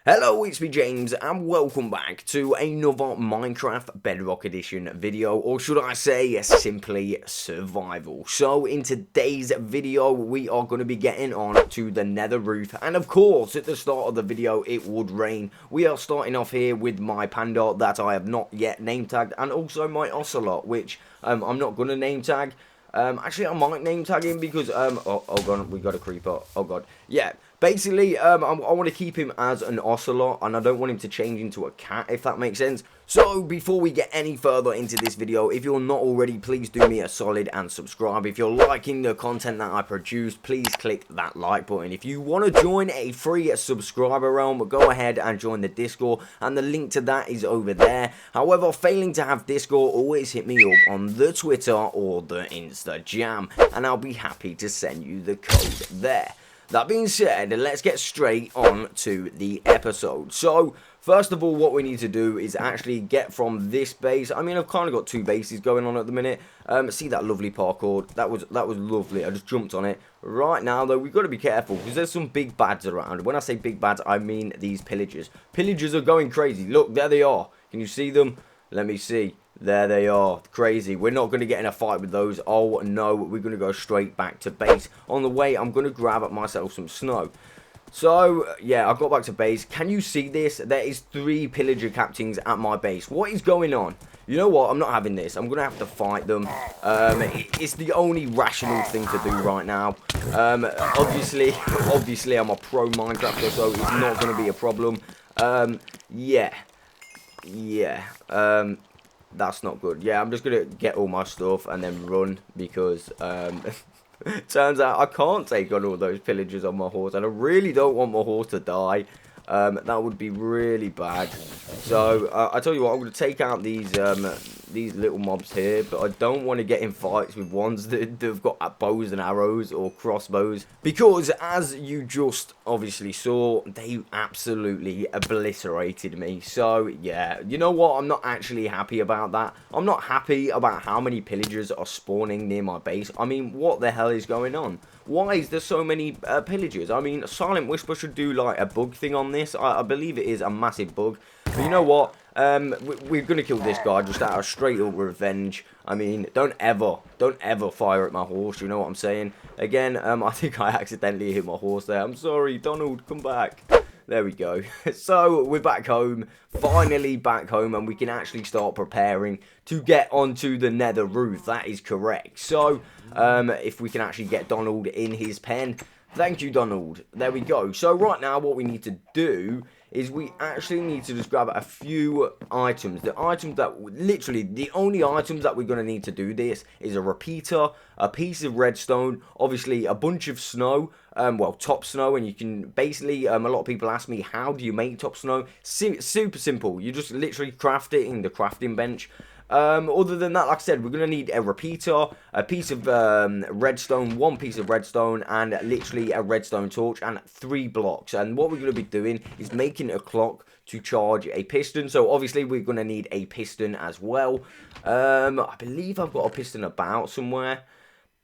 Hello, it's me James and welcome back to another Minecraft Bedrock Edition video, or should I say simply survival. So in today's video we are going to be getting on to the Nether roof, and of course at the start of the video it would rain. We are starting off here with my panda that I have not yet name tagged, and also my ocelot, which I'm not going to name tag. Actually, I might name tag him because, oh god, we got a creeper. Oh god, yeah. Basically, I want to keep him as an ocelot, and I don't want him to change into a cat, if that makes sense. So, before we get any further into this video, if you're not already, please do me a solid and subscribe. If you're liking the content that I produce, please click that like button. If you want to join a free subscriber realm, go ahead and join the Discord, and the link to that is over there. However, failing to have Discord, always hit me up on the Twitter or the InstaJam, and I'll be happy to send you the code there. That being said, let's get straight on to the episode. So, first of all, what we need to do is actually get from this base. I mean, I've kind of got two bases going on at the minute. See that lovely parkour? That was lovely. I just jumped on it. Right now, though, we've got to be careful because there's some big bads around. When I say big bads, I mean these pillagers. Pillagers are going crazy. Look, there they are. Can you see them? Let me see. There they are. Crazy. We're not going to get in a fight with those. Oh, no. We're going to go straight back to base. On the way, I'm going to grab myself some snow. So, yeah, I got back to base. Can you see this? There is 3 pillager captains at my base. What is going on? You know what? I'm not having this. I'm going to have to fight them. It's the only rational thing to do right now. Obviously, I'm a pro Minecrafter, so it's not going to be a problem. Yeah. That's not good. Yeah, I'm just going to get all my stuff and then run because, turns out I can't take on all those pillagers on my horse, and I really don't want my horse to die. That would be really bad. So, I tell you what, I'm going to take out these little mobs here, but I don't want to get in fights with ones that have got bows and arrows or crossbows, because as you just obviously saw, they absolutely obliterated me. So, yeah, you know what? I'm not actually happy about that. I'm not happy about how many pillagers are spawning near my base. I mean, what the hell is going on? Why is there so many pillagers? I mean, Silent Whisper should do like a bug thing on this. I believe it is a massive bug. But you know what? We're going to kill this guy just out of straight up revenge. I mean, don't ever fire at my horse, you know what I'm saying? Again, I think I accidentally hit my horse there. I'm sorry, Donald, come back. There we go. So, we're back home, finally back home, and we can actually start preparing to get onto the Nether roof. That is correct. So, if we can actually get Donald in his pen. Thank you, Donald. There we go. So, right now, what we need to do is we actually need to just grab a few items. The items that, literally, the only items that we're going to need to do this is a repeater, a piece of redstone, obviously a bunch of snow, well, top snow, and you can basically, a lot of people ask me, how do you make top snow? Super simple. You just literally craft it in the crafting bench. Other than that, like I said, we're going to need a repeater, a piece of redstone, 1 piece of redstone, and literally a redstone torch, and 3 blocks. And what we're going to be doing is making a clock to charge a piston. So obviously we're going to need a piston as well. I believe I've got a piston about somewhere.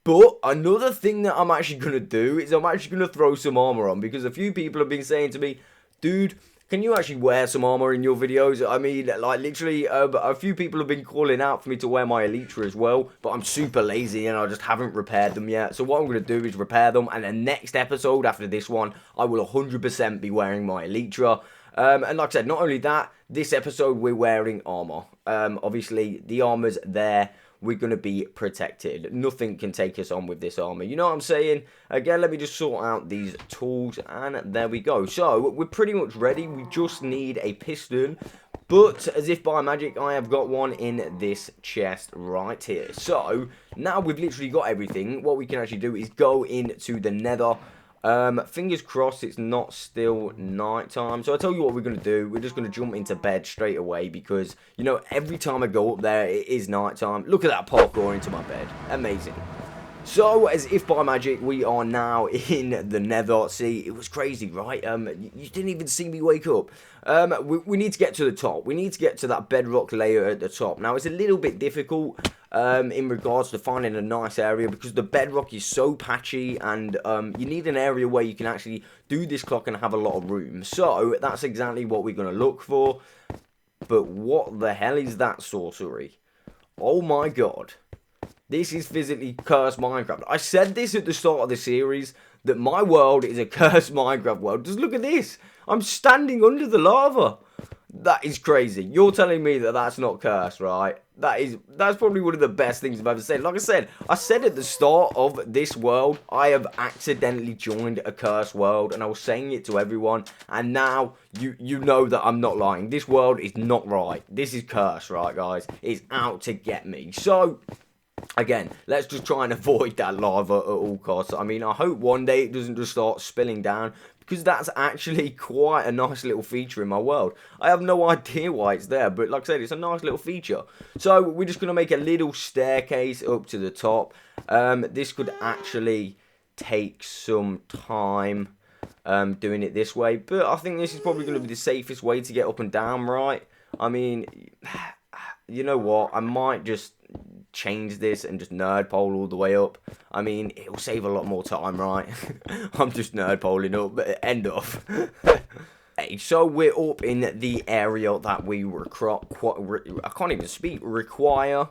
But another thing that I'm actually going to do is I'm actually going to throw some armor on, because a few people have been saying to me, dude, can you actually wear some armor in your videos? I mean, like, literally, a few people have been calling out for me to wear my elytra as well, but I'm super lazy and I just haven't repaired them yet. So what I'm going to do is repair them, and the next episode after this one, I will 100% be wearing my elytra. And like I said, not only that, this episode we're wearing armor. Obviously, the armor's there. We're going to be protected. Nothing can take us on with this armor. You know what I'm saying? Again, let me just sort out these tools, and there we go. So, we're pretty much ready. We just need a piston. But, as if by magic, I have got one in this chest right here. So, now we've literally got everything. What we can actually do is go into the Nether. Fingers crossed it's not still night time. So I tell you what we're going to do. We're just going to jump into bed straight away, because, you know, every time I go up there, it is night time. Look at that parkour into my bed. Amazing. So, as if by magic, we are now in the Nether. See, it was crazy, right? You didn't even see me wake up. We need to get to the top. We need to get to that bedrock layer at the top. Now, it's a little bit difficult in regards to finding a nice area because the bedrock is so patchy, and you need an area where you can actually do this clock and have a lot of room. So, that's exactly what we're going to look for. But what the hell is that sorcery? Oh my god. This is physically cursed Minecraft. I said this at the start of the series, that my world is a cursed Minecraft world. Just look at this. I'm standing under the lava. That is crazy. You're telling me that that's not cursed, right? That's probably one of the best things I've ever said. Like I said at the start of this world, I have accidentally joined a cursed world, and I was saying it to everyone, and now you know that I'm not lying. This world is not right. This is cursed, right, guys? It's out to get me. So, again, let's just try and avoid that lava at all costs. I mean, I hope one day it doesn't just start spilling down, because that's actually quite a nice little feature in my world. I have no idea why it's there, but like I said, it's a nice little feature. So, we're just going to make a little staircase up to the top. This could actually take some time doing it this way, but I think this is probably going to be the safest way to get up and down, right? I mean, you know what? I might just change this and just nerd pole all the way up. I mean, it will save a lot more time, right? I'm just nerd poling up, but end off. Hey, so we're up in the area that we I can't even speak, require.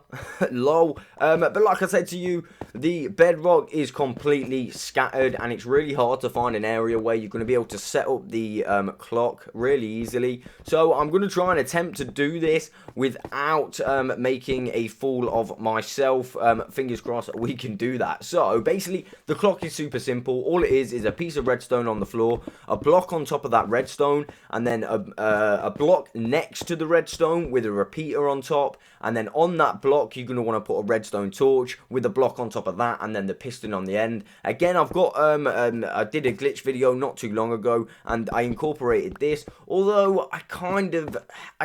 Lol. But like I said to you, the bedrock is completely scattered, and it's really hard to find an area where you're going to be able to set up the clock really easily. So I'm going to try and attempt to do this without making a fool of myself. Fingers crossed we can do that. So basically, the clock is super simple. All it is a piece of redstone on the floor, a block on top of that redstone, and then a block next to the redstone with a repeater on top, and then on that block you're going to want to put a redstone torch with a block on top of that, and then the piston on the end. Again, I've got I did a glitch video not too long ago, and I incorporated this, although I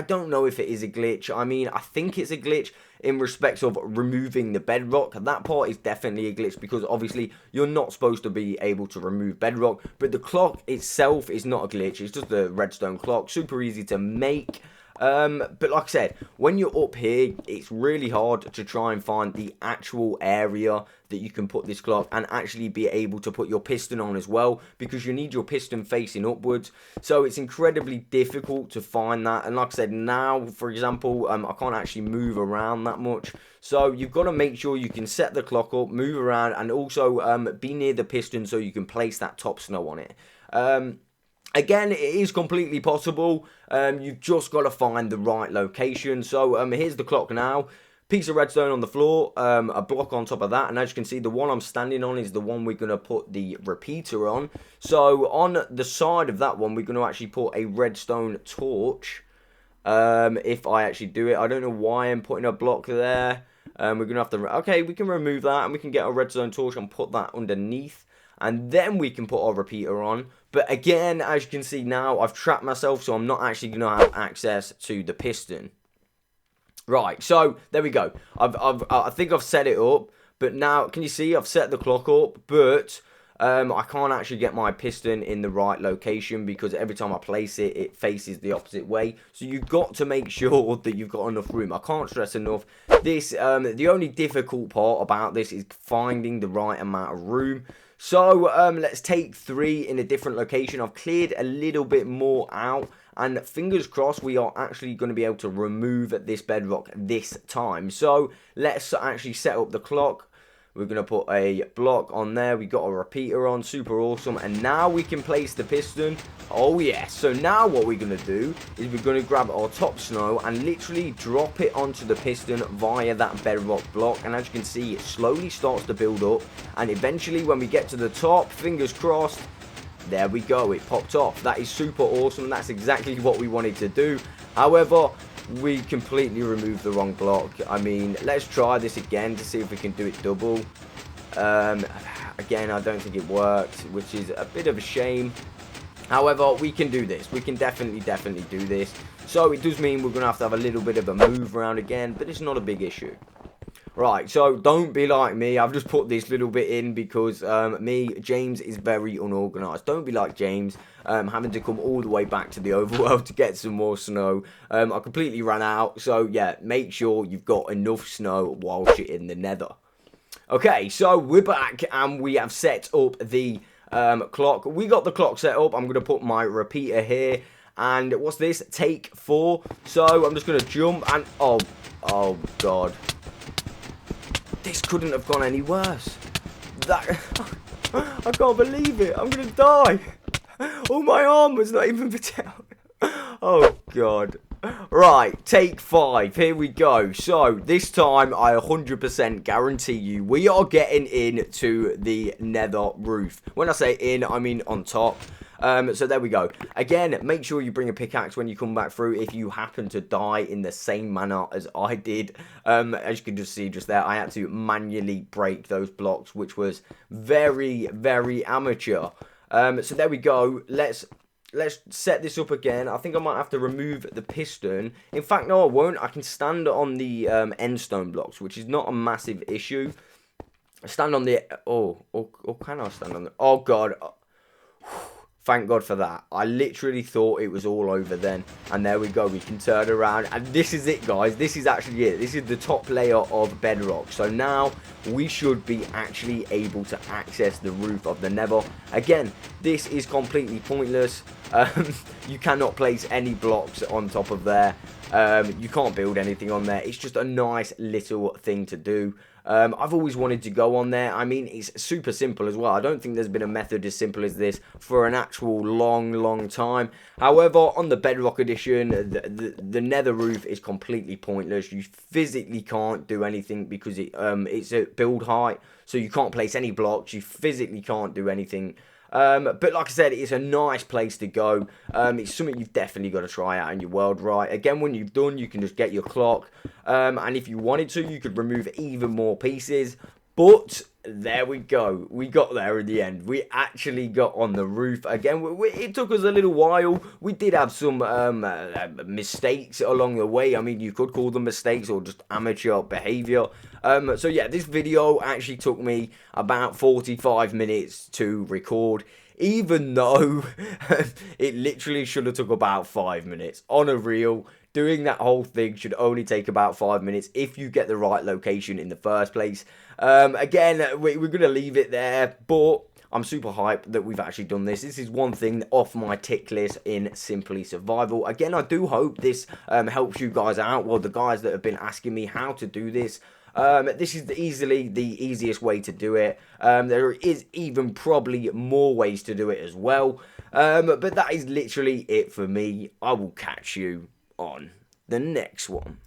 don't know if it is a glitch. I mean, I think it's a glitch in respect of removing the bedrock. That part is definitely a glitch, because obviously you're not supposed to be able to remove bedrock, but the clock itself is not a glitch. It's just a redstone clock, super easy to make. But like I said, when you're up here, it's really hard to try and find the actual area that you can put this clock and actually be able to put your piston on as well, because you need your piston facing upwards. So it's incredibly difficult to find that. And like I said, now, for example, I can't actually move around that much. So you've got to make sure you can set the clock up, move around, and also be near the piston so you can place that top snow on it. Again, it is completely possible. You've just got to find the right location. So here's the clock now. Piece of redstone on the floor, a block on top of that, and as you can see, the one I'm standing on is the one we're going to put the repeater on. So on the side of that one, we're going to actually put a redstone torch. If I actually do it, I don't know why I'm putting a block there. We're going to have to, okay, we can remove that, and we can get a redstone torch and put that underneath, and then we can put our repeater on. But again, as you can see now, I've trapped myself, so I'm not actually going to have access to the piston. Right, so there we go. I think I've set it up, but now, can you see, I've set the clock up, but I can't actually get my piston in the right location, because every time I place it, it faces the opposite way. So you've got to make sure that you've got enough room. I can't stress enough. This, the only difficult part about this is finding the right amount of room. So let's take 3 in a different location. I've cleared a little bit more out, and fingers crossed we are actually going to be able to remove this bedrock this time. So let's actually set up the clock. We're going to put a block on there. We got a repeater on, super awesome. And now we can place the piston. Oh yes. So now what we're going to do is we're going to grab our top snow and literally drop it onto the piston via that bedrock block. And as you can see, it slowly starts to build up. And eventually when we get to the top, fingers crossed, there we go, it popped off. That is super awesome. That's exactly what we wanted to do. However, we completely removed the wrong block. I mean, let's try this again to see if we can do it double. Again, I don't think it worked, which is a bit of a shame. However, we can do this. We can definitely do this. So it does mean we're going to have a little bit of a move around again, but it's not a big issue. Right, so don't be like me. I've just put this little bit in because James is very unorganised. Don't be like James, having to come all the way back to the overworld to get some more snow. I completely ran out, so yeah, make sure you've got enough snow whilst you're in the Nether. Okay, so we're back and we have set up the clock. We got the clock set up. I'm going to put my repeater here. And what's this? Take 4. So I'm just going to jump and... Oh, God. This couldn't have gone any worse. That... I can't believe it. I'm going to die. Oh, my arm was not even protected. Oh, God. Right, take 5. Here we go. So, this time, I 100% guarantee you, we are getting into the Nether roof. When I say in, I mean on top. So there we go. Again, make sure you bring a pickaxe when you come back through if you happen to die in the same manner as I did. As you can just see just there, I had to manually break those blocks, which was very, very amateur. So there we go. Let's set this up again. I think I might have to remove the piston. In fact, no, I won't. I can stand on the end stone blocks, which is not a massive issue. Stand on the... Oh, can I stand on the... Oh, God. Thank God for that. I literally thought it was all over then. And there we go. We can turn around. And this is it, guys. This is actually it. This is the top layer of Bedrock. So now we should be actually able to access the roof of the Nether. Again, this is completely pointless. You cannot place any blocks on top of there. You can't build anything on there. It's just a nice little thing to do. I've always wanted to go on there. I mean, it's super simple as well. I don't think there's been a method as simple as this for an actual long time. However, on the Bedrock edition, the Nether roof is completely pointless. You physically can't do anything because it's at build height, so you can't place any blocks. You physically can't do anything. But like I said, it's a nice place to go. It's something you've definitely got to try out in your world, right? Again, when you've done, you can just get your clock. And if you wanted to, you could remove even more pieces. But there we go. We got there in the end. We actually got on the roof. Again, it took us a little while. We did have some mistakes along the way. I mean, you could call them mistakes or just amateur behavior. So yeah, this video actually took me about 45 minutes to record, even though it literally should have took about 5 minutes. On a reel, doing that whole thing should only take about 5 minutes if you get the right location in the first place. Again, we're going to leave it there, but I'm super hyped that we've actually done this. This is one thing off my tick list in Simply Survival. Again, I do hope this helps you guys out. Well, the guys that have been asking me how to do this. This is easily the easiest way to do it. There is even probably more ways to do it as well. But that is literally it for me. I will catch you on the next one.